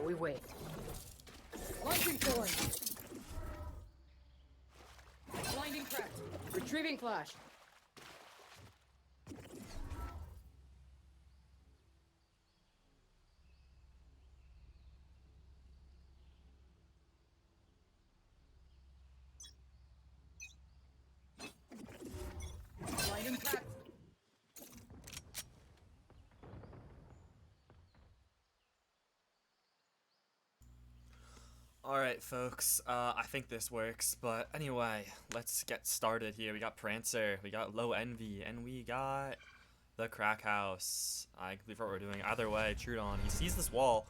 we wait. Launching thorn. Blinding cracked. Retrieving flash. Blinding cracked. Alright, folks, I think this works, but anyway, let's get started here. We got Prancer, we got Low Envy, and we got the Crack House. I believe what we're doing. Either way, Trudon, he sees this wall,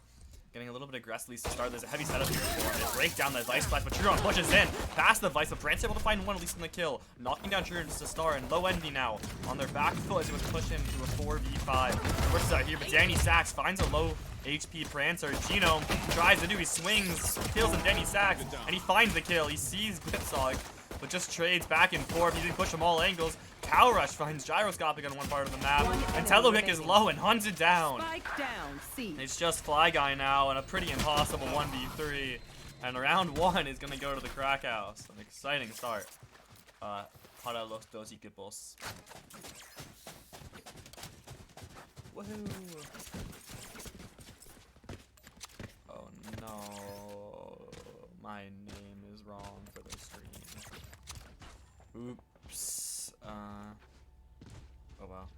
getting a little bit aggressive to start. There's a heavy setup here for him. They break down the Vice Flash, but Trudon pushes in, past the Vice, but Prancer able to find one, at least in the kill, knocking down Trudon just to start, and Low Envy now on their back foot as he was pushed into a 4v5. Versus out here, but Danny Sachs finds a low HP Prancer. Genome tries to do, he swings, kills him, Danny Sachs, and he finds the kill. He sees Blipsog, but just trades back and forth. He didn't push from all angles. Cow Rush finds Gyroscopic on one part of the map, and Telovic is low and hunted down. It's just Fly Guy now, and a pretty impossible 1v3. And round 1 is going to go to the Crack House. An exciting start. Para los dos equipos. Woohoo! Oh no, my name is wrong for the stream. Oops. Oh well.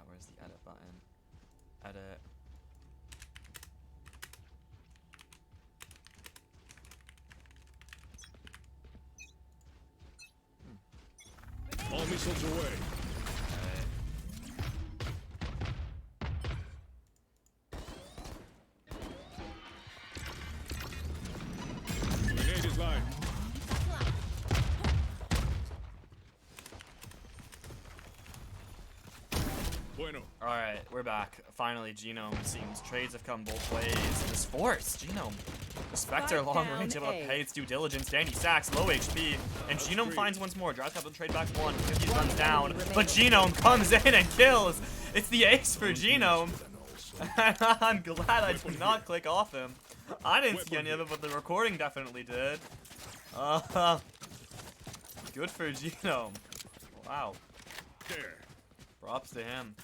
Where's the edit button? Edit. All missiles away. Grenade is live. Bueno. Alright, we're back. Finally, Genome seems trades have come both ways. This Force, Genome. The Spectre long range able to pay its due diligence. Danny Sachs, low HP. And Genome finds once more. Drives up the trade back one. 50 runs down. But Genome comes in and kills. It's the ace for Genome. I'm glad I did not click off him. I didn't see any of it, but the recording definitely did. Good for Genome. Wow. There. Props to him.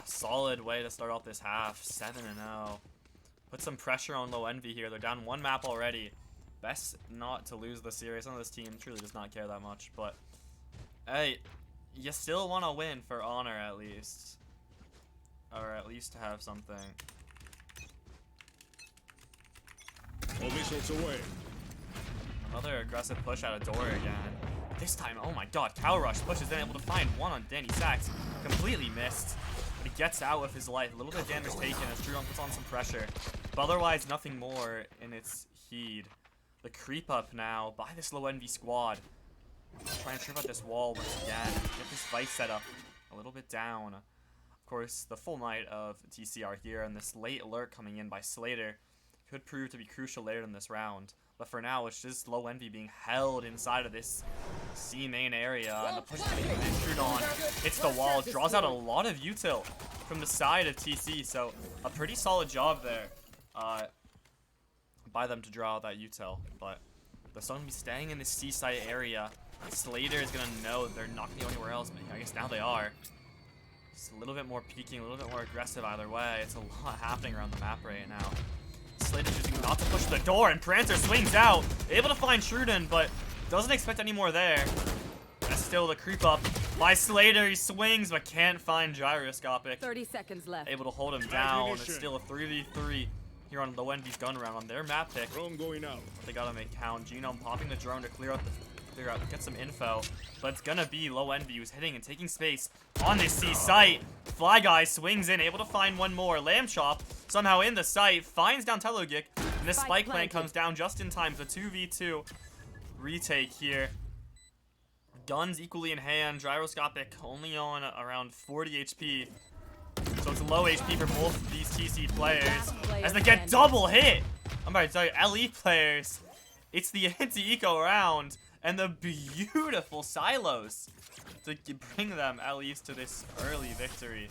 Solid way to start off this half. 7-0. Put some pressure on Low Envy here. They're down one map already. Best not to lose the series. Some of this team truly does not care that much. But, hey, you still want to win for honor at least. Or at least to have something. All missiles away. Another aggressive push out of door again. This time, oh my god, Cow Rush pushes in, able to find one on Danny Sachs. Completely missed. But he gets out with his life. A little bit of damage taken as Trudon puts on some pressure. But otherwise, nothing more in its heed. The creep up now by this Low Envy squad. Trying to trip out this wall once again. Get this Vice set up a little bit down. Of course, the full might of TC are here, and this late alert coming in by Slater could prove to be crucial later in this round. But for now, it's just Low Envy being held inside of this C main area. And the push coming in Trudon hits the wall, draws out a lot of util from the side of TC. So a pretty solid job there by them to draw out that util. But they're still going to be staying in this seaside area. Slater is going to know that they're not going to go anywhere else. But I guess now they are. Just a little bit more peeking, a little bit more aggressive either way. It's a lot happening around the map right now. Slater choosing not to push the door, and Prancer swings out, able to find Trudon, but doesn't expect any more there. That's still the creep up by Slater. He swings, but can't find Gyroscopic. 30 seconds left. Able to hold him down. It's still a 3v3 here on Low Envy's gun round on their map pick. Drone going out. They gotta make count. Genome popping the drone to clear out, get some info. But it's gonna be Low Envy who's hitting and taking space on this C site. Fly Guy swings in, able to find one more. Lamb Chop somehow in the site, finds down Telogic, and this Spike Plant comes down just in time. The 2v2 retake here. Guns equally in hand. Gyroscopic only on around 40 HP. So it's low HP for both of these TC players as they get double hit. I'm about to tell you, LE players, it's the anti-eco round and the beautiful silos to bring them at least to this early victory.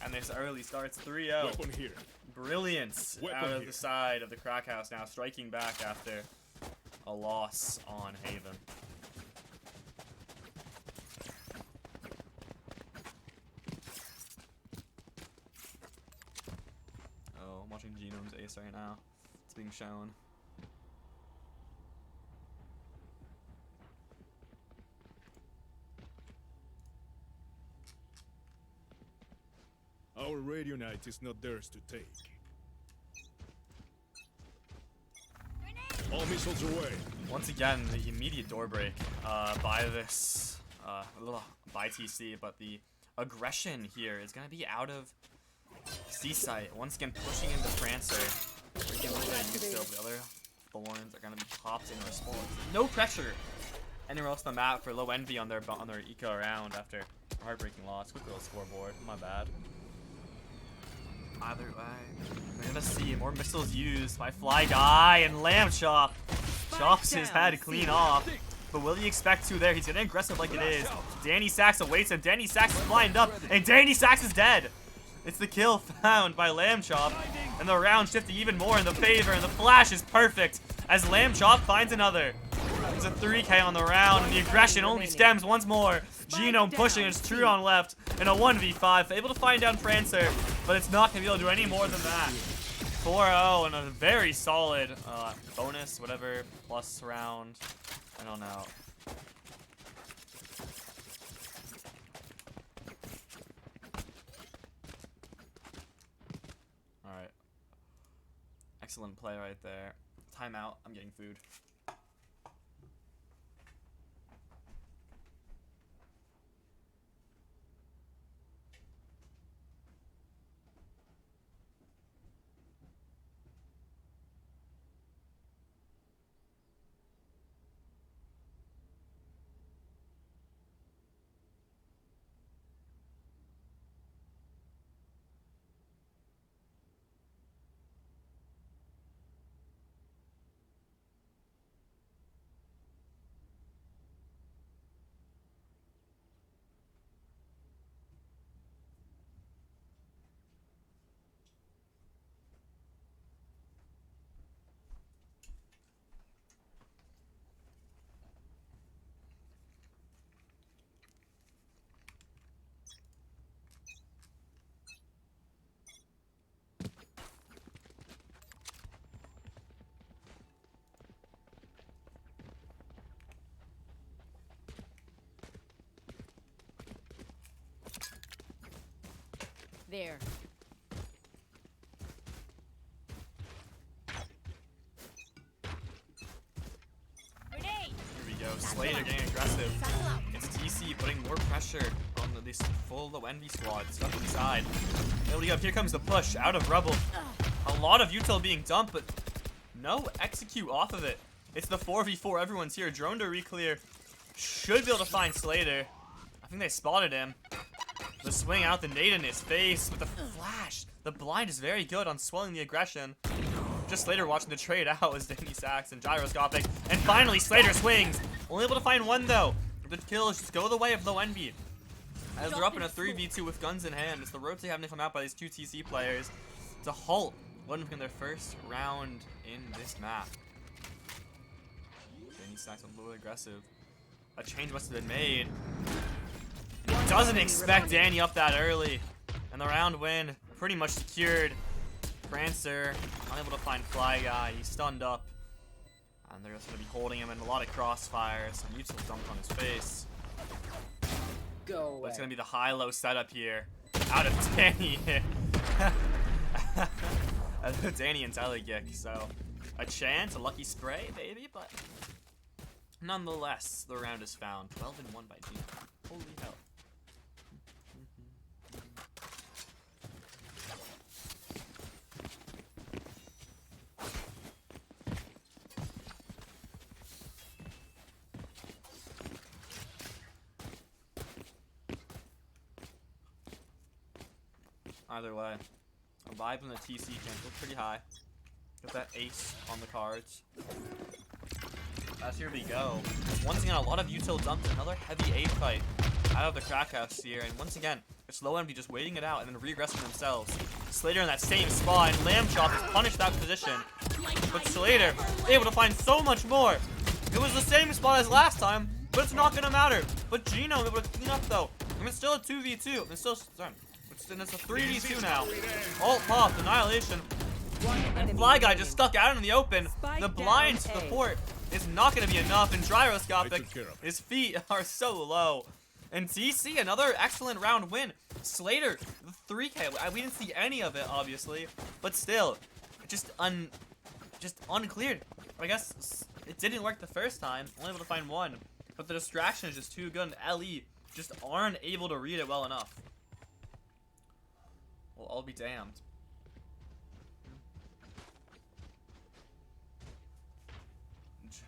And this early starts 3-0. Weapon here. Brilliance Weapon out of here. the side of the crack house now, striking back after a loss on Haven. Oh, I'm watching Genome's ace right now. It's being shown. Our radio night is not theirs to take. All missiles away. Once again, the immediate door break by this, by TC, but the aggression here is going to be out of C-Site. Once again, pushing into Prancer. You can still, the other Thorns are going to be popped in response. No pressure anywhere else on the map for low envy on their eco round after a heartbreaking loss. Quick little scoreboard, my bad. Either way, we're gonna see more missiles used by Fly Guy, and Lamb Chop chops his head clean off. But will he expect to there? He's getting aggressive like it is. Danny Sachs awaits him. Danny Sachs is lined up, and Danny Sachs is dead. It's the kill found by Lamb Chop, and the round shifting even more in the favor, and the flash is perfect as Lamb Chop finds another. There's a 3K on the round, and the aggression only stems once more. Genome pushing his Truon left in a 1v5, able to find down Prancer, but it's not going to be able to do any more than that. 4-0 and a very solid bonus, whatever, plus round. I don't know. Alright. Excellent play right there. Timeout. I'm getting food. There. Here we go. Slater getting aggressive. It's TC putting more pressure on this full low envy squad. Stuck inside. Here comes the push out of Rubble. A lot of util being dumped, but no execute off of it. It's the 4v4. Everyone's here. Drone to re-clear. Should be able to find Slater. I think they spotted him. The swing out, the nade in his face with the flash. The blind is very good on swelling the aggression. Just Slater watching the trade out as Danny Sachs and gyroscopic. And finally, Slater swings. Only able to find one, though. The kills just go the way of low envy. As they're up in a 3v2 with guns in hand. It's the rotate having to come out by these two TC players to halt one in their first round in this map. Danny Sachs a little aggressive. A change must have been made. He doesn't expect Danny up that early. And the round win pretty much secured. Prancer unable to find Fly Guy. He's stunned up. And they're just going to be holding him in a lot of crossfires. Some util dumped on his face. Go away. But it's going to be the high-low setup here. Out of Danny. Danny and Telegik. So a chance, a lucky spray, maybe. But nonetheless, the round is found. 12-1 by Gino. Holy hell. Either way, a vibe in the TC camp look pretty high. Got that ace on the cards. As here we go. Once again, a lot of util dumped. Another heavy A fight out of the crack house here. And once again, It's low envy just waiting it out and then regressing themselves. Slater in that same spot, and Lamb Chop is punished that position. But Slater able to find so much more. It was the same spot as last time, but it's not gonna matter. But Gino able to clean up though. And it's still a 2v2. It's still, sorry, it's a 3v2 now. Ult popped, Annihilation. And Fly Guy just stuck out in the open. The blind support is not going to be enough. And Gyroscopic, his feet are so low. And TC, another excellent round win. Slater, the 3K. We didn't see any of it, obviously. But still, just uncleared. I guess it didn't work the first time. Only able to find one. But the distraction is just too good. And LE just aren't able to read it well enough. Well, I'll be damned.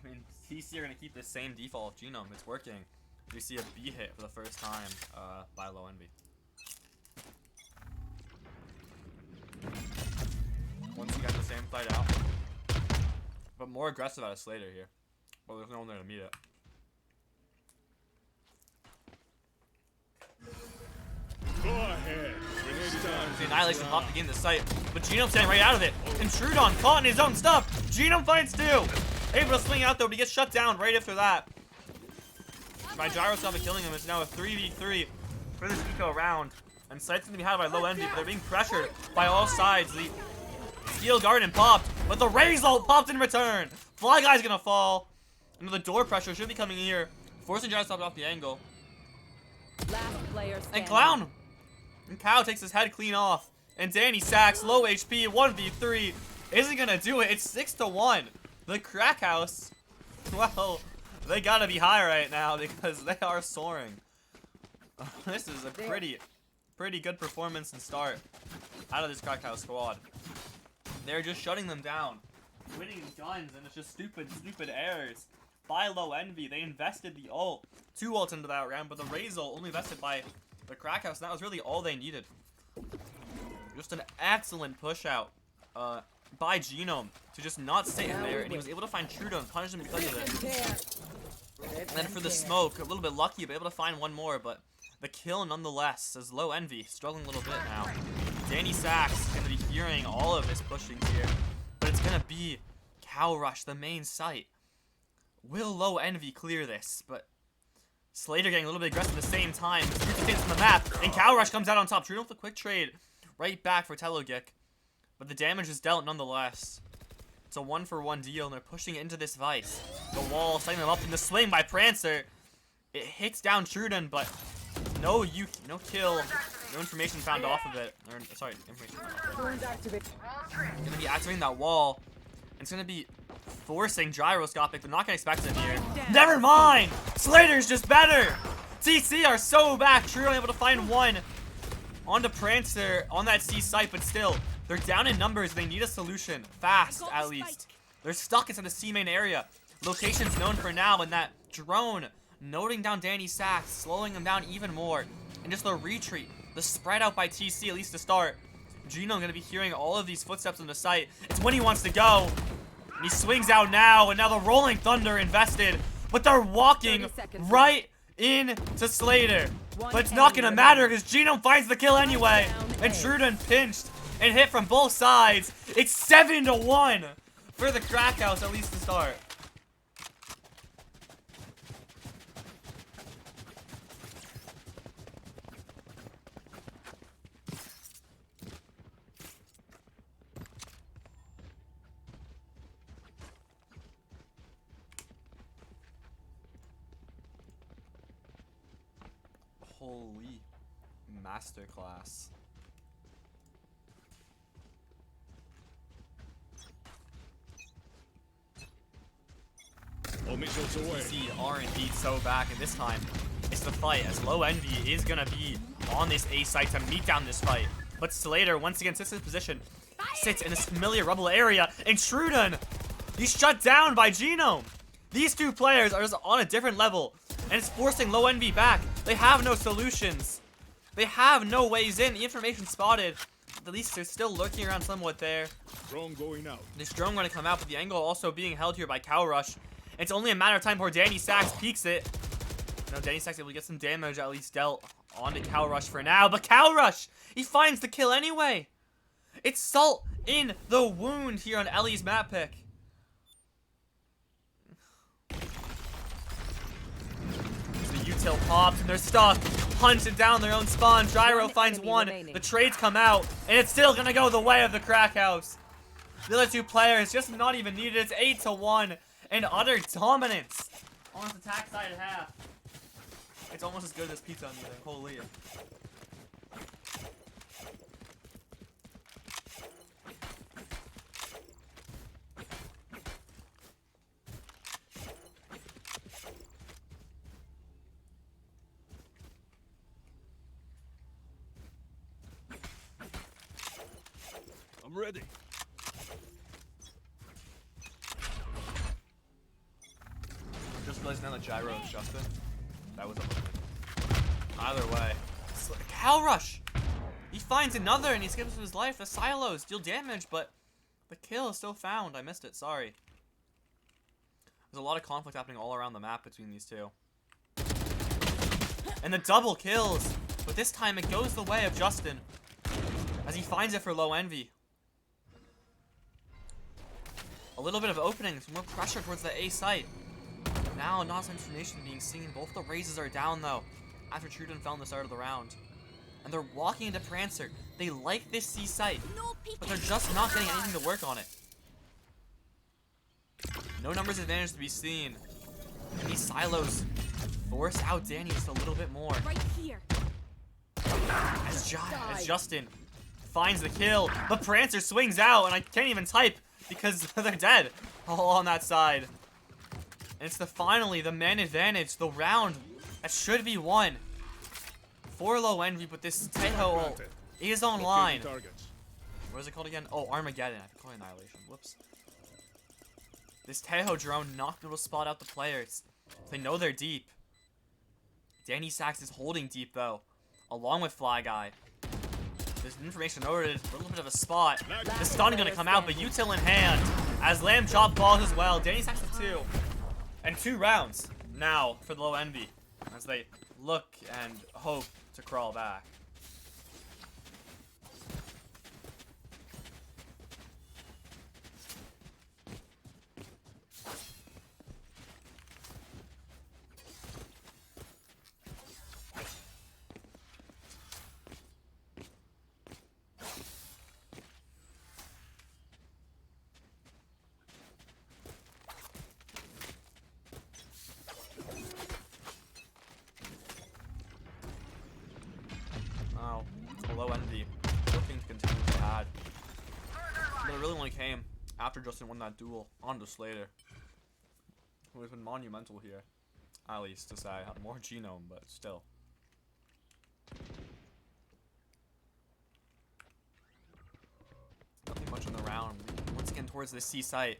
I mean, TC are going to keep the same default genome. It's working. We see a B hit for the first time by low envy. Once again, the same fight out. But more aggressive out of Slater here. Well, there's no one there to meet it. Go ahead. The Annihilation popped again the site, but Genome staying right out of it. And Trudon caught in his own stuff. Genome finds two. Able to swing out though, but he gets shut down right after that. By Gyroscopic killing him, it's now a 3v3 for this eco round. And Sight's gonna be had by low envy, but they're being pressured by all sides. The Steel Garden popped, but the Raise ult popped in return. Fly Guy's gonna fall. And the door pressure should be coming here, forcing Gyroscopic off the angle. Last player standing. And Clown! And Cow takes his head clean off. And Danny Sachs, low HP, 1v3, isn't gonna do it. It's 6-1. The Crack House, well, they gotta be high right now because they are soaring. This is a pretty good performance and start out of this Crack House squad. They're just shutting them down, winning guns, and it's just stupid errors by low envy. They invested the ult, 2 ults into that round, but the Raise ult only invested by the Crack House, and that was really all they needed. Just an excellent push out by Genome to just not sit in there, and he was able to find Trudeau and punish him because of it. And then for the smoke, a little bit lucky, but able to find one more, but the kill nonetheless, as low envy, struggling a little bit now. Danny Sachs is going to be hearing all of his pushing here, but it's going to be Cow Rush, the main site. Will low envy clear this? But Slater getting a little bit aggressive at the same time. Stays on the map, and Cow Rush comes out on top. Trudeau with a quick trade right back for Telogik. But the damage is dealt nonetheless. It's a 1-for-1 deal, and they're pushing it into this vice. The wall, setting them up in the swing by Prancer. It hits down Truden, but no kill, no information found off of it. Or, sorry, information. Gonna be activating that wall. And it's gonna be forcing Gyroscopic. They're not gonna expect it here. Never mind! Slater's just better! TC are so back. Truden able to find one onto Prancer on that C site, but still, they're down in numbers. They need a solution. Fast, at least. They're stuck inside the C main area. Location's known for now, and that drone noting down Danny Sachs, slowing him down even more. And just the retreat, the spread out by TC, at least to start. Gino gonna be hearing all of these footsteps on the site. It's when he wants to go. And he swings out now, and now the Rolling Thunder invested. But they're walking right into Slater. But it's not gonna matter because Gino finds the kill anyway. And Truden pinched and hit from both sides. It's 7-1 for the Crack House, at least to start. Holy masterclass. All missiles away. TC are indeed so back, and this time it's the fight as low envy is gonna be on this A site to meet down this fight. But Slater once again sits in his position, sits in this familiar rubble area, and Truden, he's shut down by Genome. These two players are just on a different level, and it's forcing low envy back. They have no solutions. They have no ways in. The information spotted. At least they're still lurking around somewhat there. Drone going out. This drone going to come out, but the angle also being held here by Cow Rush. It's only a matter of time before Danny Sachs peeks it. No, Danny Sachs able to get some damage at least dealt On to Cow Rush for now, but Cow Rush! He finds the kill anyway! It's salt in the wound here on Ellie's map pick. The util pops and they're stuck. Hunted down their own spawn. Gyro finds one. The trades come out, and it's still gonna go the way of the crack house. The other two players just not even needed. It's 8-1 and utter dominance on this attack side at half. It's almost as good as pizza on the holy. I'm ready. Just realized now that Gyro is Justin. That was a either way. It's like a Cow Rush! He finds another and he skips his life. The silos deal damage, but the kill is still found. I missed it, sorry. There's a lot of conflict happening all around the map between these two. And the double kills! But this time it goes the way of Justin, as he finds it for Low Envy. A little bit of opening, some more pressure towards the A site. Now, not some information being seen. Both the raises are down, though, after Trudon fell in the start of the round. And they're walking into Prancer. They like this C site, but they're just not getting anything to work on it. No numbers advantage to be seen. And these silos force out Danny just a little bit more. Right here. As Justin finds the kill, but Prancer swings out, and I can't even type because they're dead all on that side. And it's finally the man advantage, the round that should be won for Low Envy, but this Teho is online. What is it called again? Oh, Armageddon. I call it Annihilation. Whoops. This Teho drone not able to spot out the players. They know they're deep. Danny Sachs is holding deep, though, along with Fly Guy. There's information noted, a little bit of a spot. The stun gonna come out, but util in hand, as Lamb Chop falls as well. Danny Sachs with 2. And 2 rounds now for the Low Envy, as they look and hope to crawl back. Wow, Low Envy looking to continue to add. But it really only came after Justin won that duel onto Slater, who has been monumental here, at least to say. More genome, but still. Nothing much in the round. Once again towards the C site.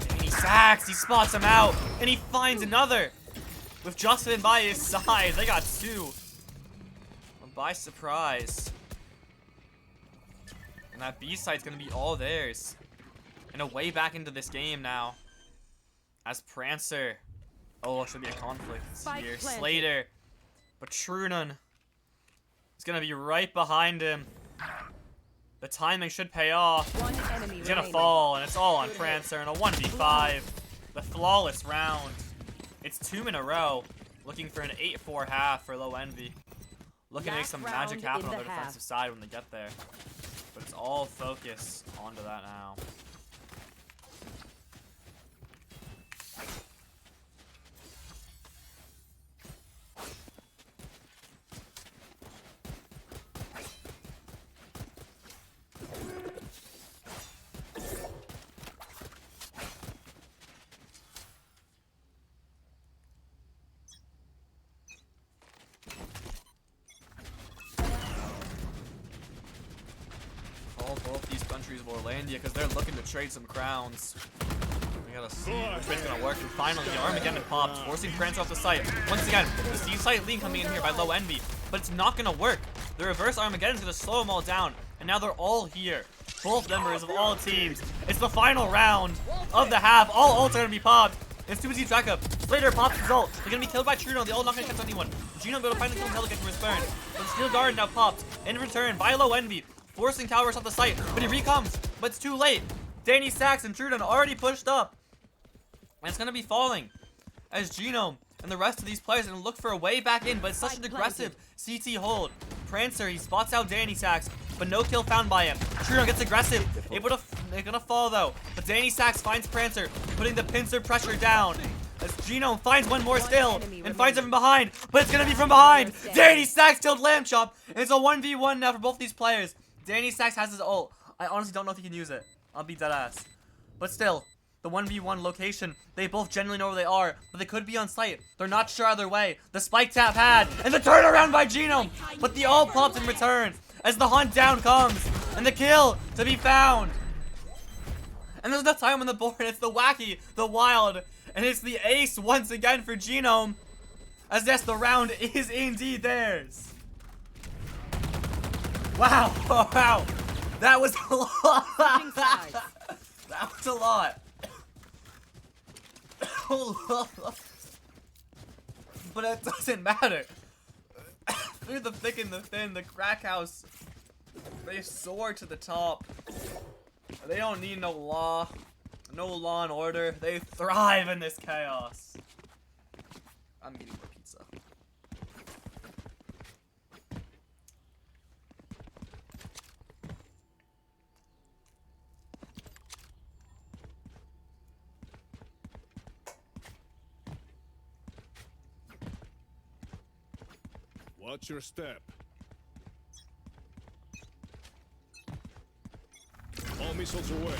Danny Sachs, he spots him out, and he finds another. With Justin by his side, they got 2. By surprise. And that B site's gonna be all theirs. And a way back into this game now. As Prancer. Oh, it should be a conflict here. Slater. But Trudon is gonna be right behind him. The timing should pay off. He's gonna fall, and it's all on Prancer in a 1v5. The flawless round. It's 2 in a row. Looking for an 8-4 half for Low Envy. Looking to make some magic happen on their defensive side when they get there. But it's all focused onto that now. Both these countries of Orlandia, because they're looking to trade some crowns. We gotta see which way's gonna work. And finally, the Armageddon pops, forcing Prancer off the site. Once again, the C site lead coming in here by Low Envy, but it's not gonna work. The reverse Armageddon's gonna slow them all down, and now they're all here. Both members of all teams. It's the final round of the half. All ults are gonna be popped. It's too easy to track up. Slater pops his ult. They're gonna be killed by Trudon. The ult not gonna catch anyone. Gino able to find the kill and get from his burn. But the Steel Guard now popped. In return, by low Envy, forcing Calrush off the site. But he recomes, but it's too late. Danny Sachs and Trudon already pushed up. And it's going to be falling as Genome and the rest of these players are going to look for a way back in, but it's such an aggressive CT hold. Prancer, he spots out Danny Sachs, but no kill found by him. Trudon gets aggressive, they're going to fall though. But Danny Sachs finds Prancer, putting the pincer pressure down. As Genome finds one more still, and finds him from behind, but it's going to be from behind. Danny Sachs killed Lamb Chop, and it's a 1v1 now for both these players. Danny Sachs has his ult. I honestly don't know if he can use it. I'll be dead ass. But still, the 1v1 location, they both genuinely know where they are, but they could be on site. They're not sure either way. The spike tap had, and the turnaround by Genome, but the ult pops in return as the hunt down comes, and the kill to be found. And there's no time on the board. It's the wacky, the wild, and it's the ace once again for Genome, as yes, the round is indeed theirs. Wow, wow, that was a lot. That was a lot. But it doesn't matter. Through the thick and the thin, the crack house, they soar to the top. They don't need no law and order. They thrive in this chaos. I'm eating more pizza. Watch your step. All missiles away.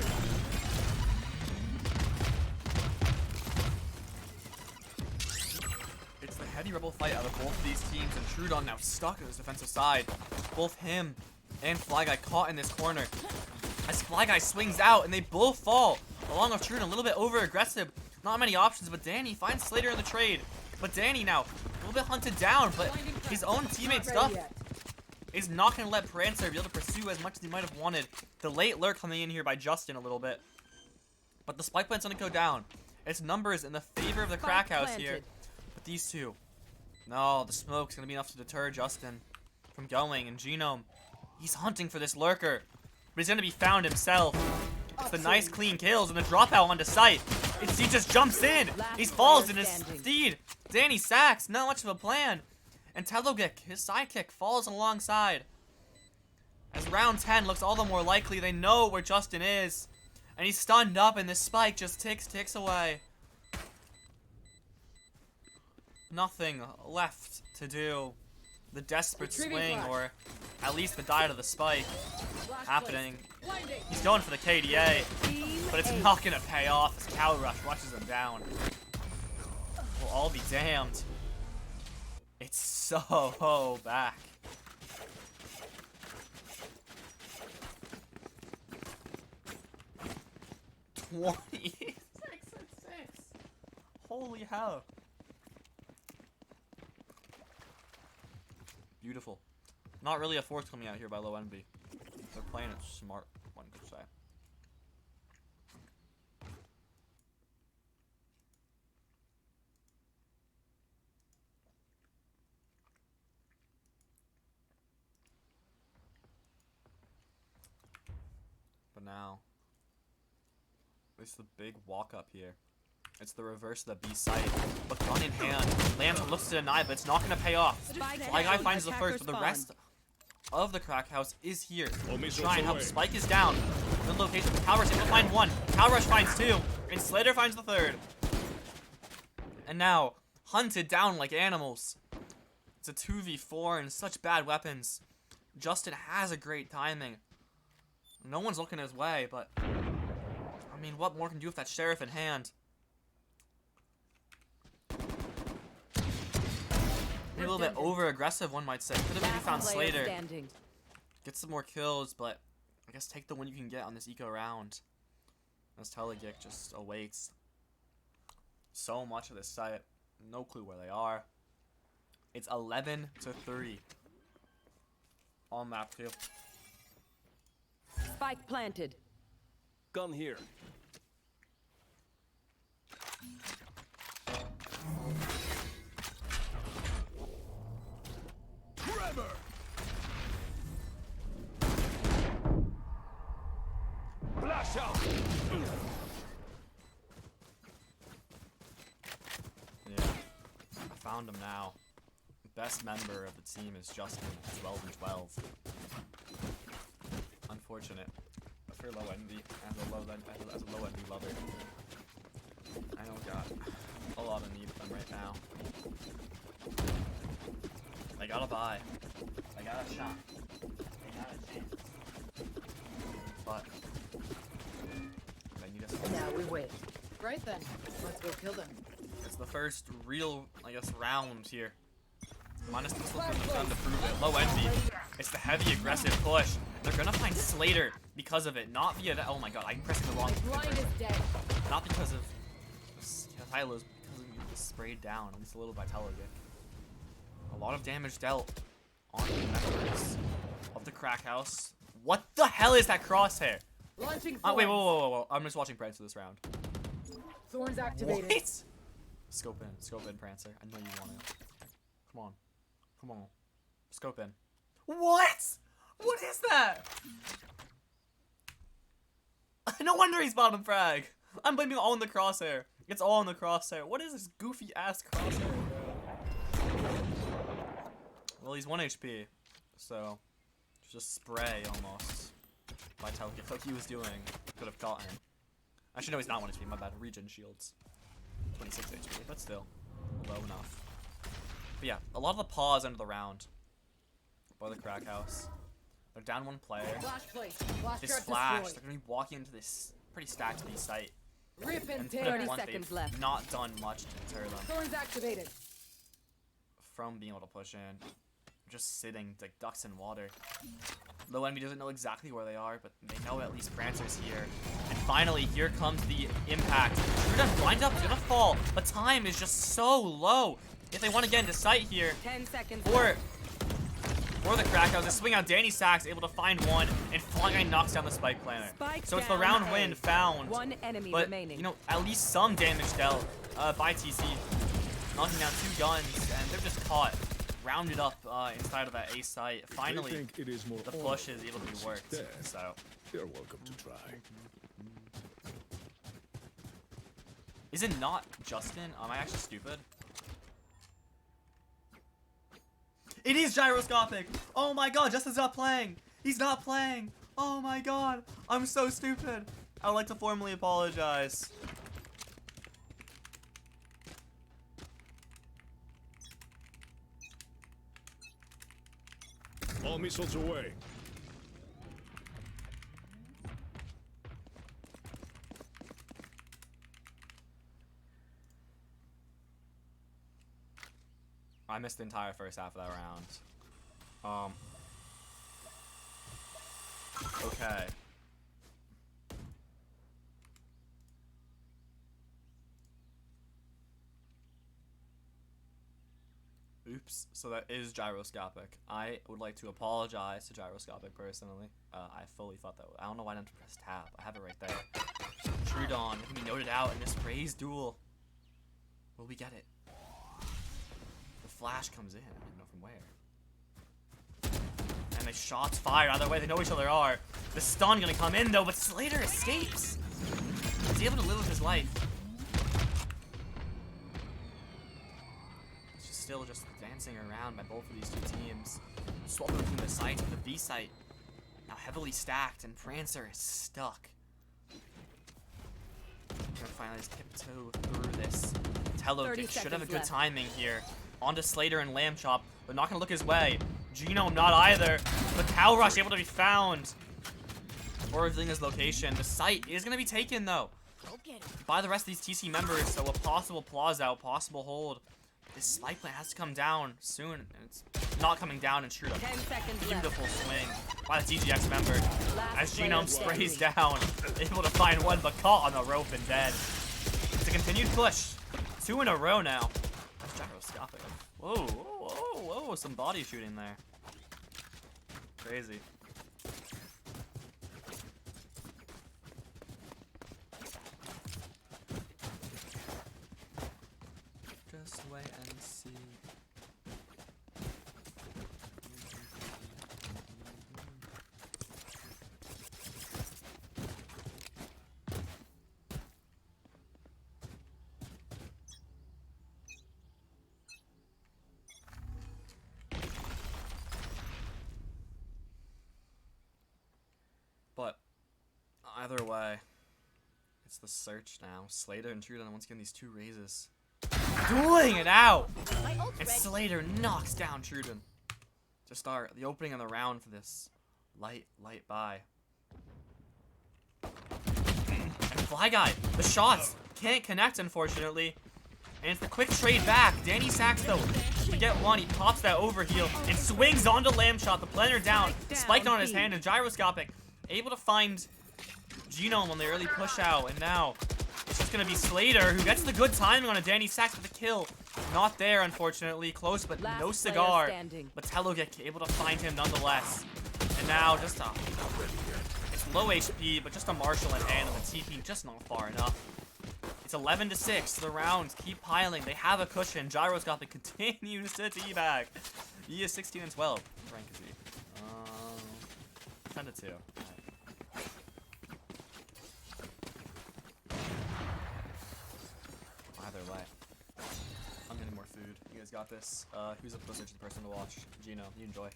It's the heavy rebel fight out of both of these teams, and Trudon now stuck on his defensive side. Both him and Fly Guy caught in this corner. As Fly Guy swings out, and they both fall, along with Trudon, a little bit over-aggressive. Not many options, but Danny finds Slater in the trade. But Danny now, a little bit hunted down, but his own teammate stuff is not going to let Prancer be able to pursue as much as he might have wanted. The late lurk coming in here by Justin a little bit. But the spike plant's going to go down. It's numbers in the favor of the crack house here. But these two, no, the smoke's going to be enough to deter Justin from going. And Genome, he's hunting for this lurker, but he's going to be found himself. It's the nice clean kills and the dropout onto sight. He just jumps in. He falls in his steed. Danny Sachs, not much of a plan. And Telogik, his sidekick, falls alongside. As round 10 looks all the more likely, they know where Justin is. And he's stunned up, and this spike just ticks away. Nothing left to do. The desperate swing, or at least the die to the spike, happening. He's going for the KDA, but it's not going to pay off as Calrush rushes him down. We'll all be damned. It's so back. $26 and 6. Holy hell. Beautiful. Not really a fourth coming out here by low NB. They're playing it smart, one could say. But now, this is the big walk up here. It's the reverse of the B site. But gun in hand, Lambs looks to deny, but it's not going to pay off. Fly Guy finds the first, but the rest of the crack house is here. Try and help. Spike is down. Good location. Calrush able to find one. Calrush finds two. And Slater finds the third. And now, hunted down like animals. It's a 2v4 and such bad weapons. Justin has a great timing. No one's looking his way, but I mean, what more can you do with that sheriff in hand? Maybe a little bit over-aggressive, one might say. Could have maybe found Slater. Get some more kills, but I guess take the one you can get on this eco round. As Telegik just awaits so much of this site. No clue where they are. It's 11-3 on map 2. Spike planted. Gun here. Found him now. Best member of the team is Justin, 12 and 12. Unfortunate for low envy as a low envy lover. I know we got a lot of need of them right now. I got a buy. I got a shot. I got a chance. But I need a Now we wait. Right then, let's go kill them. It's the first real, I guess, round here. Minus this one time to prove it. Low envy. It's the heavy aggressive push. They're gonna find Slater because of it, not via that. Oh my god, I'm pressing the wrong. Blind is dead. Not because of Tylo's, because of being sprayed down. At least a little by Televic. A lot of damage dealt on the members of the crack house. What the hell is that crosshair? Launching. Wait, whoa. I'm just watching Prancer this round. Thorns activated. What? Scope in, Prancer. I know you want it. Come on. Scope in. What? What is that? No wonder he's bottom frag. I'm blaming all on the crosshair. It's all on the crosshair. What is this goofy ass crosshair, bro? Well, he's 1 HP, so just spray almost. By Telekick, like he was doing, could have gotten. Actually, no, he's not 1 HP. My bad. Regen shields. 26 HP, but still low enough. But yeah, a lot of the pause end of the round by the crack house. They're down 1 player. This flash, they're gonna be walking into this pretty stacked B site. Rip and to put it 30 blunt, seconds they've left. not done much to deter them Thorns activated. from being able to push in. Just sitting like ducks in water. Low envy doesn't know exactly where they are, but they know at least Prancer's here. And finally, here comes the impact. Truda blind up, he's gonna fall, but time is just so low. If they want to get into sight here, 10 seconds. or the crack house, they swing out. Danny Sachs able to find one, and Flying Eye knocks down the spike planner. So it's the round win found. 1 enemy But remaining. you know, at least some damage dealt by TC, knocking down 2 guns, and they're just caught. Rounded up inside of that A site. Finally, the push is able to be worked. So You're welcome to try. is it not Justin? Am I actually stupid? It is gyroscopic. Oh my god, Justin's not playing. He's not playing. Oh my god, I'm so stupid. I would like to formally apologize. All missiles away. I missed the entire first half of that round. Okay. Oops. So that is gyroscopic. I would like to apologize to gyroscopic personally. I fully thought that. I don't know why I didn't press tab. I have it right there. Trudon can be noted out in this Raze duel. Will we get it? The flash comes in. I don't know from where. And the shots fired. Either way, they know each other are. The stun gonna come in though, but Slater escapes. Is he able to live with his life? Still just dancing around by both of these 2 teams. Swapping between the sites, but the B site now heavily stacked, and Prancer is stuck. Gonna finally just tiptoe through this. Telekick should have a good timing here. Onto Slater and Lamb Chop, but not gonna look his way. Genome not either. The Cow Rush able to be found. Or revealing his location. The site is gonna be taken though by the rest of these TC members, so a possible plaza, possible hold. This spike plant has to come down soon, and it's not coming down, and Truda. 10 seconds Beautiful left. swing by the TGX member. As Genome player sprays down, able to find one, but caught on the rope and dead. It's a continued push. 2 in a row now. That's gyroscopic. Whoa, some body shooting there. Crazy. Just wait and see. Either way, it's the search now. Slater and Trudon once again these two raises. Dueling it out! And Slater knocks down Trudon to start the opening of the round for this light buy. And Fly Guy, the shots can't connect unfortunately. And it's the quick trade back. Danny Sachs though, to get one, he pops that overheal and swings onto Lamb Shot. The planner down, spiked on his hand and gyroscopic. Able to find Genome on the early push out, and now it's just gonna be Slater who gets the good timing on a Danny Sachs with the kill. Not there, unfortunately. Close, but no cigar. But Tello get able to find him nonetheless. And now just a, it's low HP, but just a Marshall in hand, and the TP just not far enough. It's 11-6. The rounds keep piling. They have a cushion. Gyroscopic continues to teabag. He is 16 and 12. What rank is he? 10-2. Either way, I'm getting more food. You guys got this. Who's a Blizzard's person to watch? Gino, you enjoy.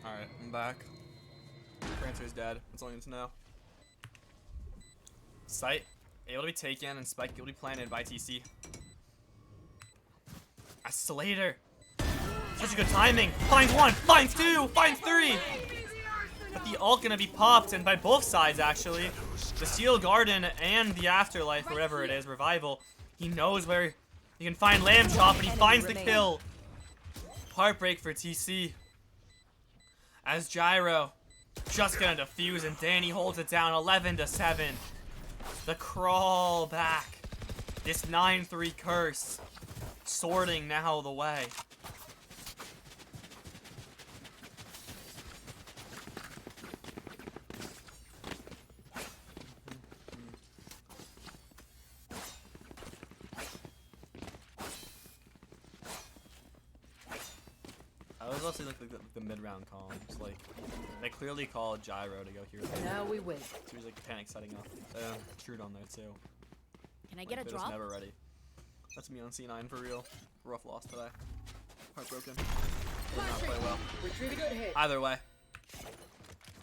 Alright, I'm back. Prancer's dead. That's all you need to know. Site able to be taken and Spike able to be planted by TC. A Slater. Such a good timing. Finds one, finds two, finds three. But the ult gonna be popped, and by both sides actually. The Steel Garden and the Afterlife, or whatever it is, Revival. He knows where he can find Lamb Chop, and he finds the kill. Heartbreak for TC. As Gyro just gonna defuse, and Danny holds it down 11-7. The crawl back. This 9-3 curse sorting now the way. I was also like the mid-round comms, like they clearly called Gyro to go here. Now we wait. So he was like panic setting up. Trude on there too. Can I get a drop? Never ready. That's me on C9 for real. Rough loss today. Heartbroken. Did not play well. Retrieve a good hit. Either way,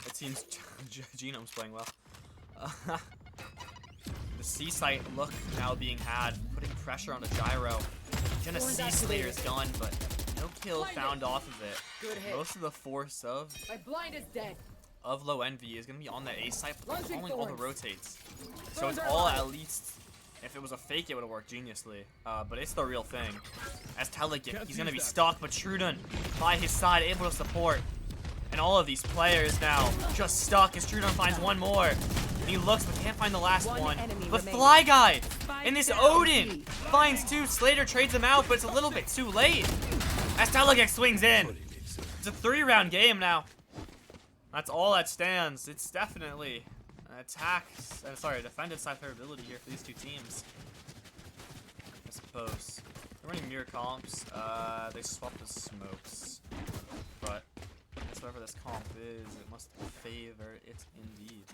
it seems Genome's playing well. The C site look now being had, putting pressure on the Gyro. Gonna see Slater's gun, but no kill found off of it. Good hit. Most of the force of My blind is dead. Low Envy is gonna be on the A site, but following all the rotates. So Thorns it's are all alive. at least. If it was a fake, it would have worked geniusly. But it's the real thing. As Telegit, he's gonna be stuck, but Trudon by his side, able to support. And all of these players now just stuck as Trudon finds one more. He looks but can't find the last one. But Fly Guy in this Odin finds two. Slater trades him out, but it's a little bit too late. As Telegit swings in. It's a 3-round game now. That's all that stands. It's definitely an defended side favorability here for these two teams. I suppose. They're running mirror comps. They swapped the smokes. But I guess whatever this comp is, it must favor it indeed.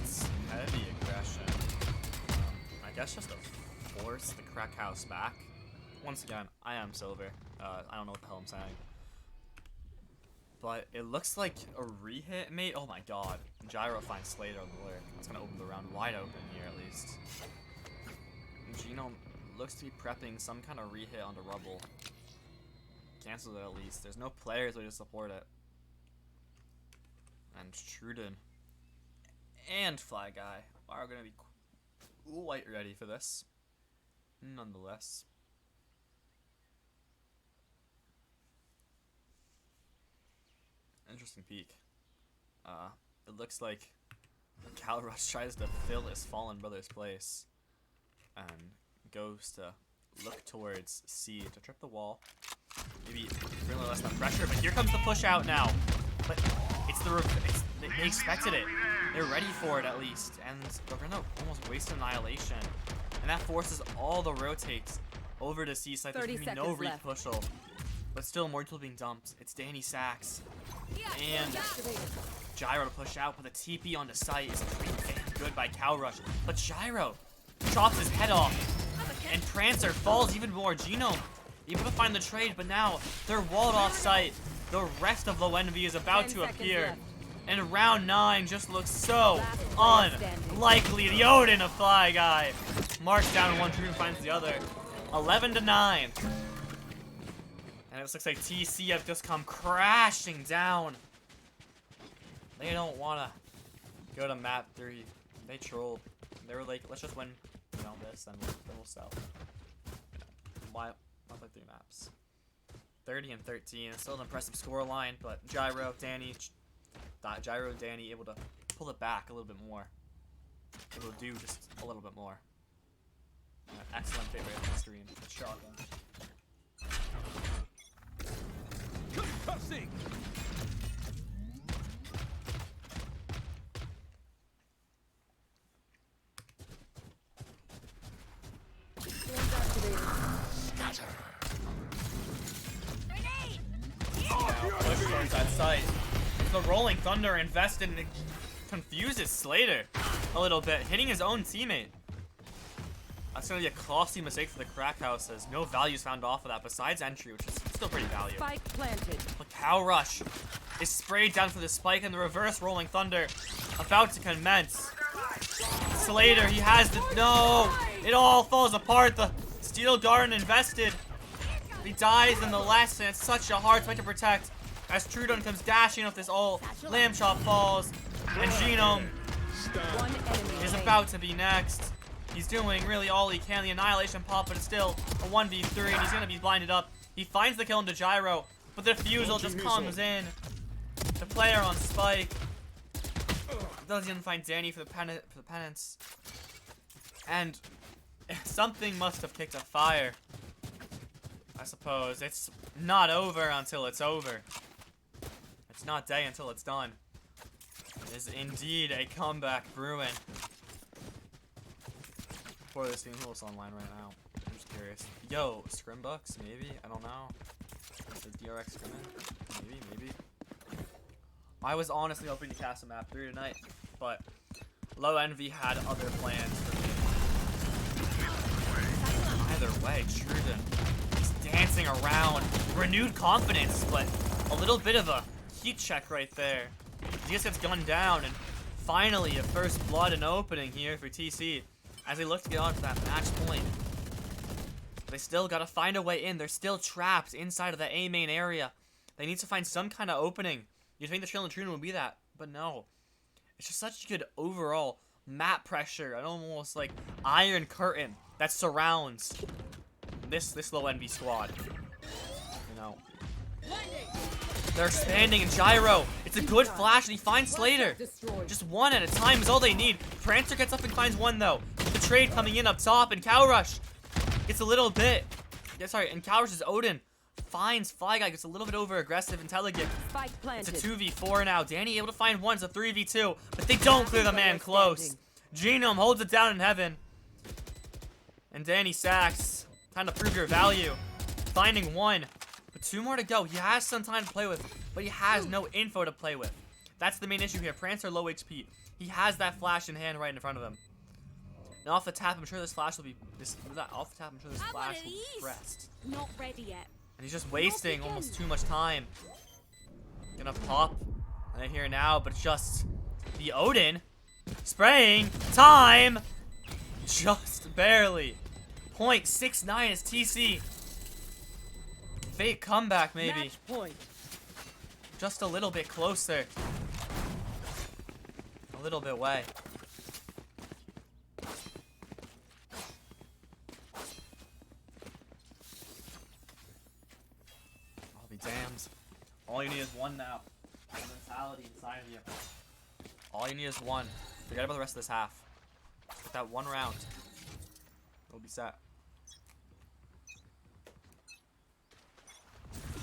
It's heavy aggression. I guess just to force the crack house back. Once again, I am Silver. I don't know what the hell I'm saying. But it looks like a rehit, mate. Oh my god. Gyro finds Slater on the lurk. That's gonna open the round wide open here, at least. Genome looks to be prepping some kind of rehit onto Rubble. Cancels it at least. There's no players way to support it. And Truden and Fly Guy are gonna be quite ready for this. Nonetheless. Interesting peek. It looks like Calrush tries to fill his fallen brother's place and goes to look towards C to trip the wall. Maybe bring a little less than pressure, but here comes the push out now. But they expected it. They're ready for it at least, and they're gonna almost waste Annihilation, and that forces all the rotates over to C side. There's gonna be no repushal, but still more people being dumped. It's Danny Sachs and Gyro to push out, but the TP onto site is pretty damn good by Calrush. But Gyro chops his head off, and Prancer falls even more. Genome able to find the trade, but now they're walled off site. The rest of Low Envy is about to appear. And round 9 just looks so unlikely. The Odin of Fly Guy marks down one, Truden finds the other. 11-9. And it looks like TC have just come crashing down. They don't want to go to map 3. They trolled. They were like, let's just win, you know, this, and then we'll sell. Why not play 3 maps? 30-13. Still an impressive score line, but Gyro, Danny able to pull it back a little bit more. Able to do just a little bit more. Excellent favorite on the stream. It's shocking. Concussing! Push towards that site. The Rolling Thunder invested and confuses Slater a little bit, hitting his own teammate. That's going to be a costly mistake for the Crack Houses. No values found off of that besides entry, which is still pretty valuable. Spike planted. But Calrush is sprayed down for the spike, and the reverse Rolling Thunder about to commence. Slater, he has the... No! It all falls apart. The Steel Garden invested. He dies in the last, and it's such a hard fight to protect. As Truden comes dashing off this ult, Lamb Chop falls, and Genome is about to be next. He's doing really all he can. The Annihilation pop, but it's still a 1v3, and he's going to be blinded up. He finds the kill into Gyro, but the Fusel just comes in. The player on Spike doesn't even find Danny for the penance. And something must have kicked a fire. I suppose. It's not over until it's over. It's not day until it's done. It is indeed a comeback brewing. For this game, who's online right now? I'm just curious. Yo, Scrimbucks, maybe? I don't know. Is DRX scrimming? Maybe. I was honestly hoping to cast a map 3 tonight, but Low Envy had other plans for me. Either way, Truden is dancing around. Renewed confidence, but a little bit of a heat check right there. He just gets gunned down, and finally a first blood and opening here for TC as they look to get on to that match point. They still gotta find a way in. They're still trapped inside of the A main area. They need to find some kind of opening. You'd think the Trail and Truden would be that, but no. It's just such good overall map pressure, and almost like iron curtain that surrounds this Low Envy squad. You know. They're expanding, and Gyro, it's a good flash, and he finds Slater. Just one at a time is all they need. Prancer gets up and finds one, though. The trade coming in up top, and Calrush gets a little bit. Yeah, sorry, and Calrush's Odin finds Fly Guy, gets a little bit over-aggressive and Telegate. It's a 2v4 now. Danny able to find one, it's a 3v2, but they don't clear the man close. Genome holds it down in heaven. And Danny Sachs, time to prove your value. Finding one. 2 more to go. He has some time to play with, but he has no info to play with. That's the main issue here. Prancer low HP. He has that flash in hand right in front of him. Now off the tap, I'm sure this flash will be pressed. Not ready yet. And he's just wasting almost too much time. Gonna pop right here now, but just the Odin spraying time. Just barely. 0.69 is TC. Fake comeback maybe. Match point. Just a little bit closer. A little bit away. I'll be damned. All you need is one now. The mentality inside of you. All you need is one. Forget about the rest of this half. With that one round, it'll be set.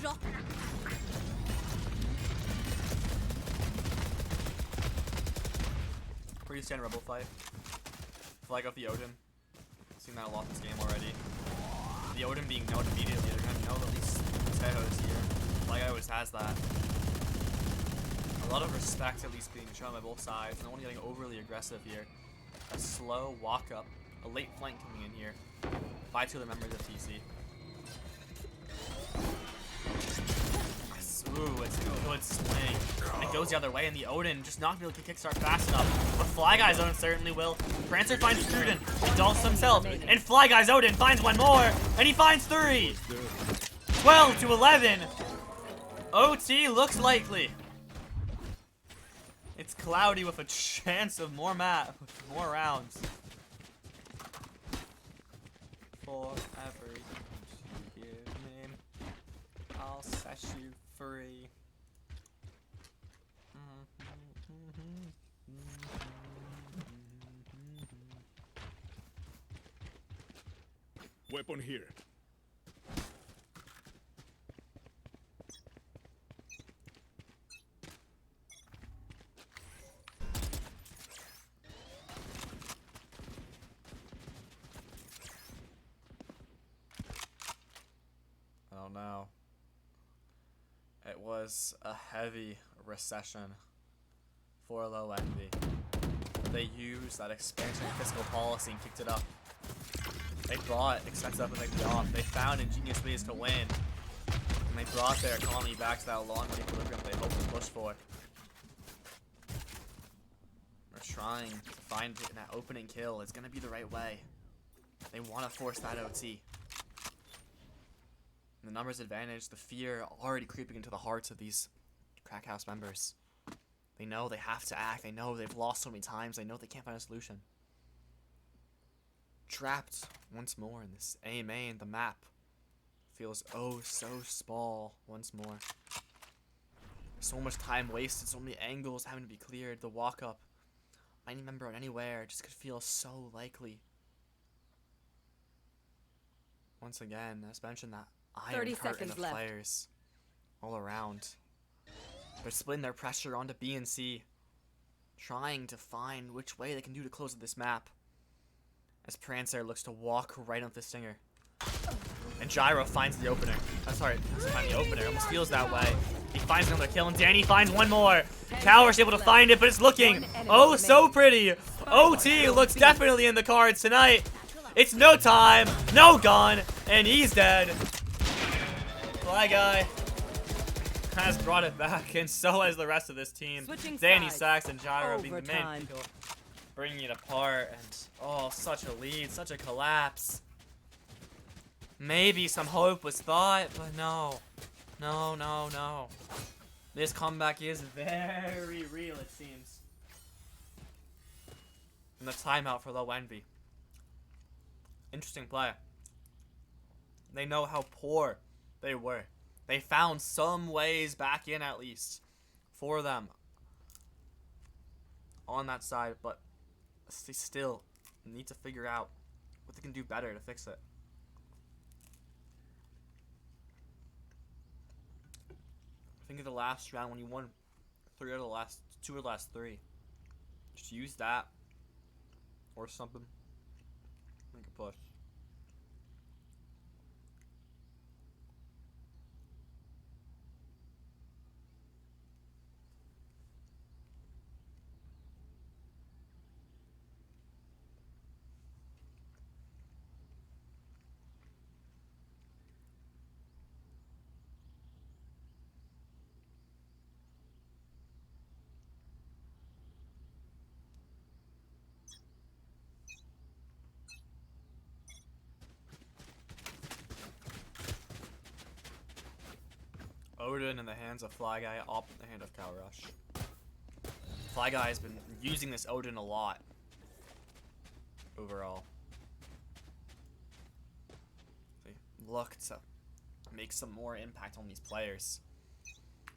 Drop. Pretty standard rebel fight. Flag off the Odin. Seen that a lot this game already. The Odin being known immediately, they're gonna know that these Tejo's here. Flag always has that. A lot of respect at least being shown by both sides. No one getting overly aggressive here. A slow walk up, a late flank coming in here by two of the members of TC. Ooh, it's a good swing. And it goes the other way, and the Odin just not going to be able to kickstart fast enough. But Fly Guy's Odin certainly will. Prancer finds Truden, he dolls himself, and Fly Guy's Odin finds one more, and he finds 3. 12 to 11. OT looks likely. It's cloudy with a chance of more rounds. For every you give me, I'll set you free. Weapon here. Oh no. It was a heavy recession for Low Envy. They used that expansion fiscal policy and kicked it up. They bought expensive up and they off. They found ingenious ways to win. And they brought their economy back to that long equilibrium they hoped to push for. They're trying to find that opening kill. It's going to be the right way. They want to force that OT. The numbers advantage, the fear already creeping into the hearts of these Crack House members. They know they have to act. They know they've lost so many times. They know they can't find a solution. Trapped once more in this AMA, and the map feels oh so small once more. So much time wasted, so many angles having to be cleared. The walk up, any member on anywhere just could feel so likely. Once again, as mentioned, that iron 30 curtain seconds of left. players all around. They're splitting their pressure onto B and C, trying to find which way they can do to close this map. As Prancer looks to walk right up the Stinger. And Gyro finds the opener. I'm sorry, doesn't find the opener. It almost feels that way. He finds another kill, and Danny finds one more. Cower's able to find it, but it's looking oh so pretty. OT looks definitely in the cards tonight. It's no time, no gun, and he's dead. Fly Guy has brought it back, and so has the rest of this team. Switching Danny, sides. Sax, and Gyro being the Overtime. main people, bringing it apart, and oh, such a lead, such a collapse. Maybe some hope was thought, but no. No, no, no. This comeback is very real, it seems. And the timeout for Low Envy. Interesting play. They know how poor they were. They found some ways back in, at least, for them on that side, but they still need to figure out what they can do better to fix it. Think of the last round when you won 2 of the last 3. Just use that or something. Make a push. Odin in the hands of Fly Guy, Op in the hand of Cow Rush. Fly Guy has been using this Odin a lot. Overall. They look to make some more impact on these players.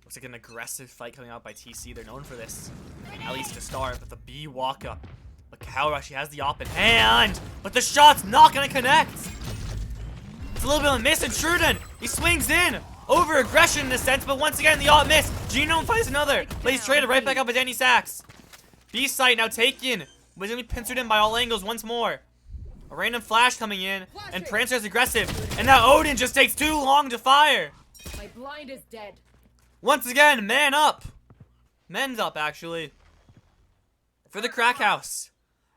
Looks like an aggressive fight coming out by TC. They're known for this, at least to start. But the B walk up. But Cow Rush, he has the op in hand. But the shot's not going to connect. It's a little bit of a miss. And Truden, he swings in. Over aggression in a sense, but once again, the op miss. Genome finds another. But he's traded right back up with Danny Sachs. B site now taken. But he's going to be pincered in by all angles once more. A random flash coming in. And Prancer's aggressive. And now Odin just takes too long to fire. My blind is dead. Once again, man up. Men's up, actually. For the Crack House.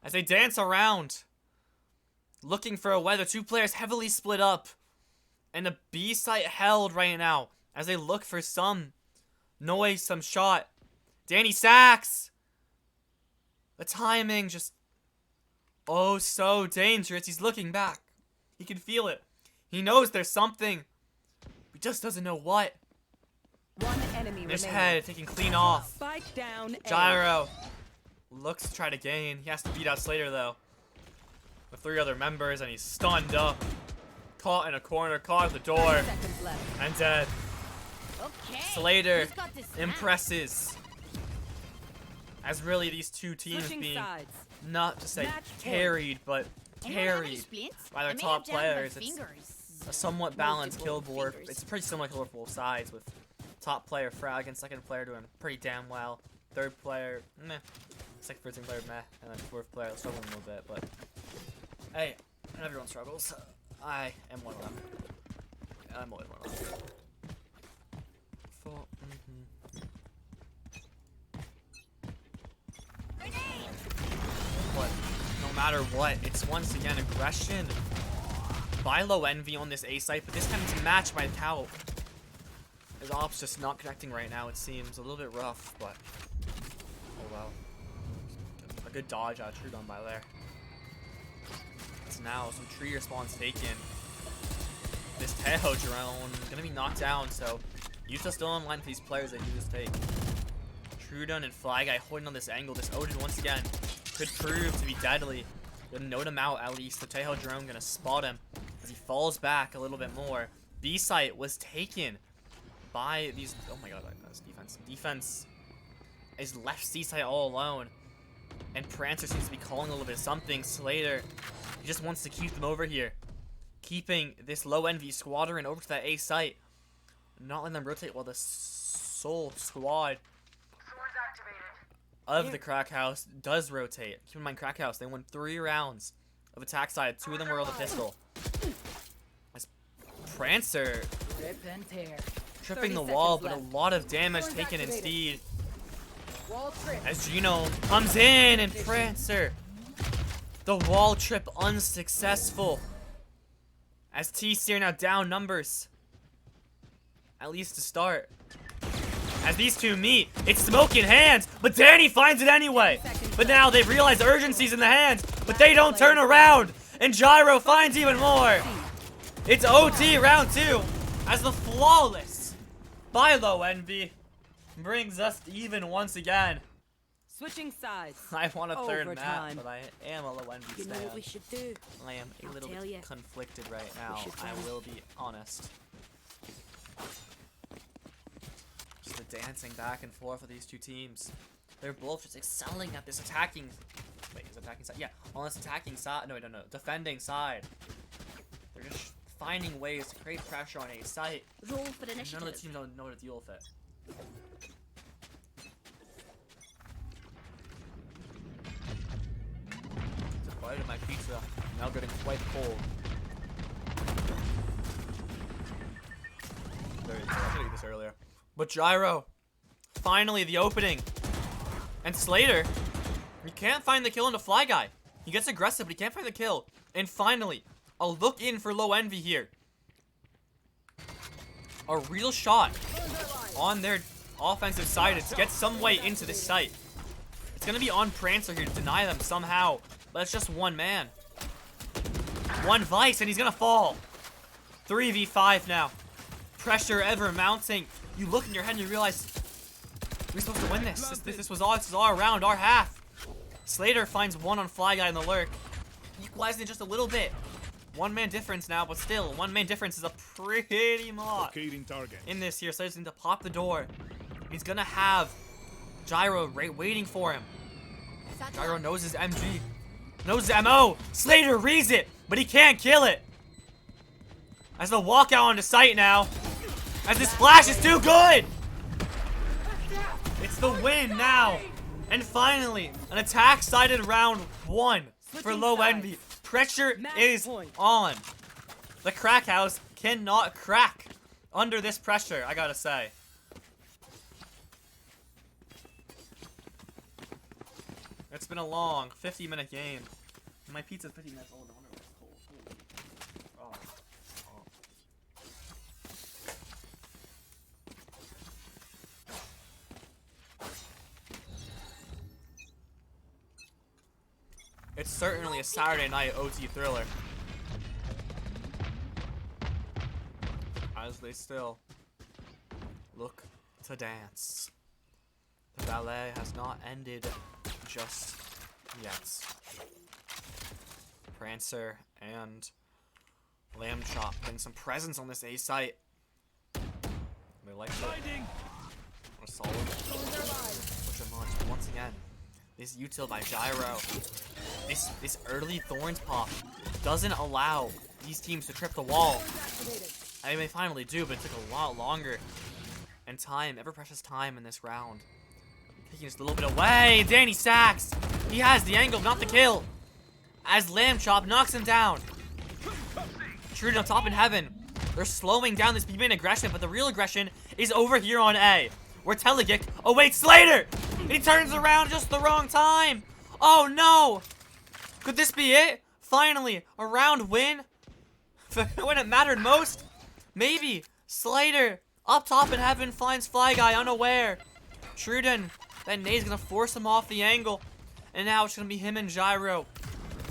As they dance around. Looking for a way. The two players heavily split up. And the B site held right now. As they look for some noise, some shot. Danny Sachs. The timing just... oh, so dangerous. He's looking back. He can feel it. He knows there's something. He just doesn't know what. One enemy There's remaining. head taking clean off. Spike down. A. Gyro looks to try to gain. He has to beat out Slater though. With 3 other members, and he's stunned up. Caught in a corner, caught at the door, 30 seconds left. and dead. Okay. Slater Who's got this snap? impresses. As really these two teams Switching being, sides. not to say Match point. carried, but Anyone have any carried splints? by their I may top have jammed my players. It's fingers. a somewhat balanced kill Multiple board. fingers. It's a pretty similar kill board for both sides, with top player frag and second player doing pretty damn well. Third player, meh. Second player, meh. And then fourth player struggling a little bit, but hey, everyone struggles. I am one of them. I'm always one of them. But no matter what, it's once again aggression by Low Envy on this A site, but this time it's matched by Cow. His op's just not connecting right now, it seems. A little bit rough, but oh well. A good dodge out of Trudon by there. It's now some tree response taken. This Teho drone gonna be knocked down, so Utah's still online for these players that do this take. Trudon and Fly Guy holding on this angle. This Odin once again could prove to be deadly. Gonna note him out at least. The Teho drone gonna spot him as he falls back a little bit more. B site was taken by these. Oh my god, that's defense. Defense is left C site all alone. And Prancer seems to be calling a little bit of something. Slater, he just wants to keep them over here. Keeping this Low Envy squadron over to that A site. Not letting them rotate while the sole squad of the Crack House does rotate. Keep in mind, Crack House, they won 3 rounds of attack side. 2 of them were on the pistol. As Prancer Rip and tear. tripping 30 the wall, seconds but a left. lot of damage Swords taken activated. instead. Wall trip. As Genome comes in and Prancer, the wall trip unsuccessful. As TC are now down numbers. At least to start. As these two meet, it's smoke in hands, but Danny finds it anyway. But now they've realized the urgency's in the hands, but they don't turn around. And Gyro finds even more. It's OT round 2 as the flawless by Low Envy brings us even once again. Switching sides. I want a third map, Overtime. but I am a Low Envy You know stan. what we should do? I am a little tell bit ya. conflicted right now. should I try. will be honest. Just the dancing back and forth of these two teams. They're both just excelling at this attacking. Wait, is it attacking side? Yeah, on this attacking side. No, defending side. They're just finding ways to create pressure on a site. Roll for the And initiative. none of the teams don't know how to deal with it. It's a bite of my pizza. Now getting quite cold. There you go. I should eat this earlier. But Gyro, finally the opening. And Slater, he can't find the kill on the Fly Guy. He gets aggressive, but he can't find the kill. And finally, a look in for Low Envy here. A real shot on their offensive side to get some way into this site. It's going to be on Prancer here to deny them somehow. But it's just one man. One Vice, and he's going to fall. 3v5 now. Pressure ever mounting. you look in your head and you realize we're supposed to win this. This was all around our half. Slater finds one on Fly Guy in the lurk, equalizing it just a little bit. One man difference now, but still, one man difference is a pretty lot Locating target. in this here. Slater's need to pop the door. He's gonna have Gyro waiting for him. Gyro knows his MG, knows his MO. Slater reads it, but he can't kill it. As the walkout onto site now, as this flash is too good. It's the win now, and finally an attack-sided round 1 for Low Envy. Pressure is on. The crack house cannot crack under this pressure, I gotta say. It's been a long 50-minute game. My pizza's 50 minutes old. I wonder if it's cold. Oh. It's certainly a Saturday night OT thriller. As they still look to dance. The ballet has not ended just yet. Prancer and Lamb Chop putting some presence on this A site. They like a solid push him on. Once again, this util by Gyro. This early Thorns pop doesn't allow these teams to trip the wall. I mean, they finally do, but it took a lot longer. And time, ever precious time in this round. Taking just a little bit away. Danny Sachs. He has the angle, not the kill. As Lamb Chop knocks him down. Truden on top in heaven. They're slowing down this B-main aggression, but the real aggression is over here on A. Where Telegeek awaits Slater. He turns around just the wrong time. Oh no. Could this be it? Finally, a round win? When it mattered most? Maybe. Slater, up top in heaven, finds Fly Guy unaware. Truden, that nade's gonna force him off the angle. And now it's gonna be him and Gyro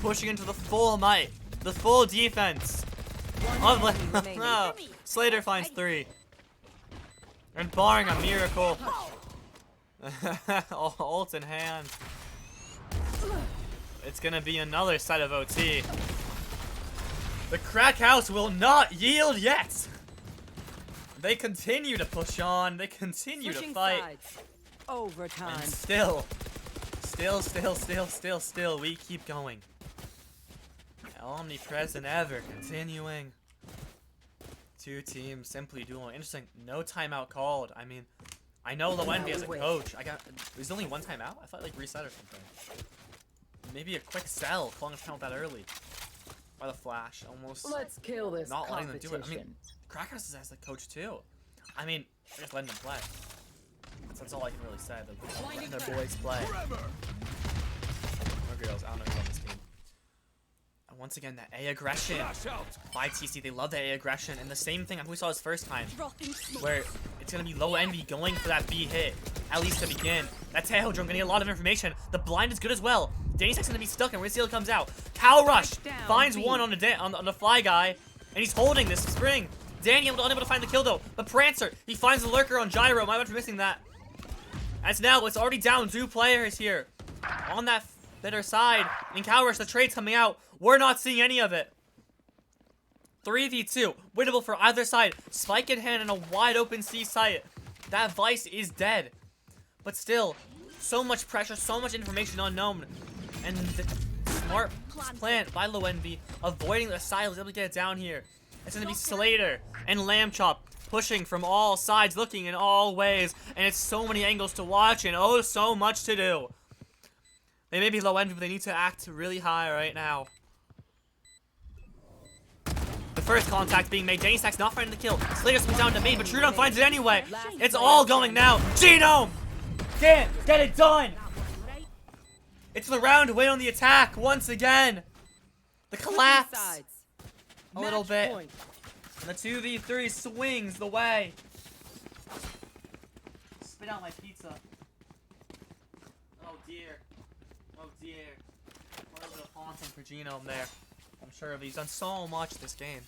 pushing into the full might, the full defense. Slater finds 3. And barring a miracle, ult in hand, it's gonna be another set of OT. The crack house will not yield yet. They continue to push on. They continue to fight. Sides. Overtime. And still, we keep going. Omnipresent ever, continuing. 2 teams simply dueling. Interesting, no timeout called. I mean, I know Low Envy as a coach. There's only 1 timeout? I thought like reset or something. Maybe a quick sell, calling a timeout that early. By the flash, almost. Let's kill this not letting them do it. I mean, Crackhouse is as a coach too. I mean, they're just letting them play. That's all I can really say. They're letting their boys play. Or girls, I don't know who's on this team. And once again, that A aggression by TC. They love that A aggression. And the same thing we saw this first time, where it's going to be Low Envy going for that B hit, at least to begin. That Tail Drone going to get a lot of information. The blind is good as well. Danny Sachs going to be stuck, and we're going to see how it comes out. Cow Rush finds one on the Fly Guy, and he's holding this spring. Danny unable to find the kill, though. But Prancer, he finds the lurker on Gyro. My bad for missing that. As now, it's already down 2 players here on that bitter side. And Cow Rush, the trade's coming out. We're not seeing any of it. 3v2. Winnable for either side. Spike in hand in a wide open C site. That Vice is dead. But still, so much pressure, so much information unknown. And the smart plan by Low Envy, avoiding the side, was able to get it down here. It's going to be Slater and Lamb Chop pushing from all sides, looking in all ways. And it's so many angles to watch and oh, so much to do. They may be Low Envy, but they need to act really high right now. The first contact being made. Danny Sachs not finding the kill. Slater swings down to main, but Trudon finds it anyway. It's all going now. Genome can't get it done. It's the round win on the attack once again. The collapse a little bit. And the 2v3 swings the way. Spit out my pizza. Oh dear. Oh dear. A little bit of haunting for Genome there. I'm sure he's done so much this game.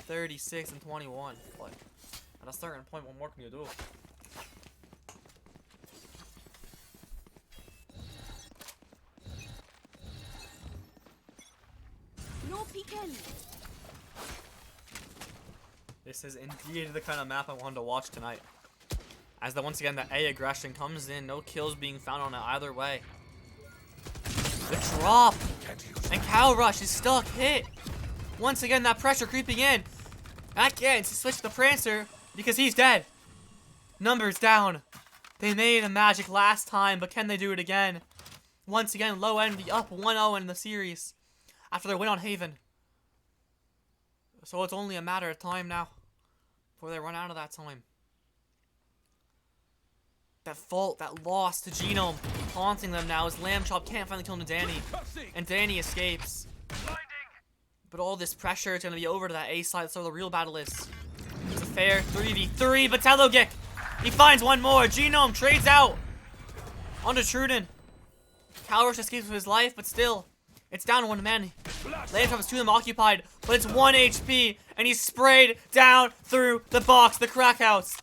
36 and 21. But At a certain point, what more can you do? No peeking. This is indeed the kind of map I wanted to watch tonight. As once again, the A aggression comes in, no kills being found on it either way. The drop! And Cow Rush is stuck, hit! Once again, that pressure creeping in. Again, to switch the Prancer because he's dead. Numbers down. They made a magic last time, but can they do it again? Once again, Low Envy up 1-0 in the series after their win on Haven. So it's only a matter of time now before they run out of that time. That fault, that loss to Genome, haunting them now as Lamb Chop can't find the kill to Danny. And Danny escapes. But all this pressure is going to be over to that A side, so the real battle is. It's a fair 3v3, but Telogik, he finds one more. Genome trades out onto Truden. Calrush escapes with his life, but still, it's down to one man. Lamb Chop has 2 of them occupied, but it's 1 HP, and he's sprayed down through the box, the crack house.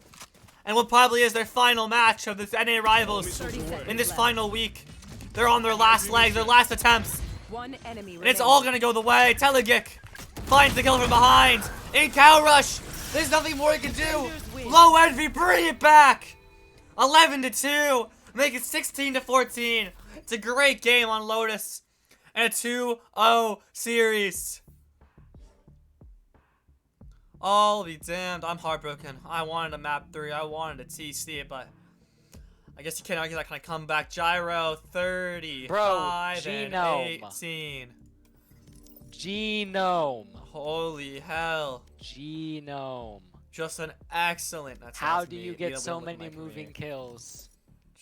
And what probably is their final match of this NA Rivals in this final week. They're on their last legs, their last attempts. One enemy And it's all gonna go the way. Telogik finds the kill from behind. In Cow Rush, there's nothing more he can do. Low Envy, bring it back. 11-2, make it 16-14. It's a great game on Lotus. And a 2-0 series. I'll be damned. I'm heartbroken. I wanted a map 3. I wanted a TC, but I guess you can't argue that kind of comeback. Gyro 35 and 18. Genome. Holy hell. Genome. Just an excellent. That's How do you get so many moving kills?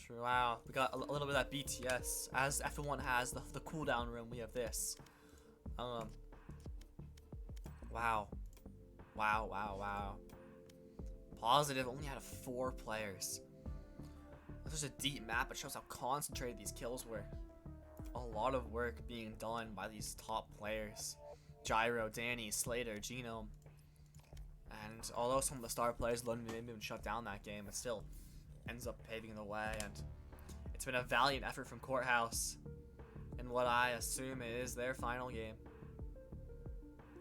True. Wow. We got a little bit of that BTS. As F1 has the cooldown room, we have this. Wow. Wow. Positive only had 4 players. This is a deep map. It shows how concentrated these kills were. A lot of work being done by these top players. Gyro, Danny, Slater, Genome. And although some of the star players maybe even shut down that game, it still ends up paving the way. And it's been a valiant effort from Courthouse in what I assume is their final game.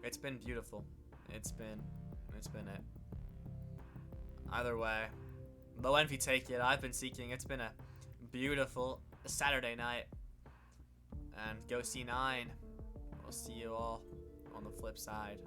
It's been beautiful. It's been it. Either way, Low Envy take it. I've been seeking. It's been a beautiful Saturday night. And go C9. We'll see you all on the flip side.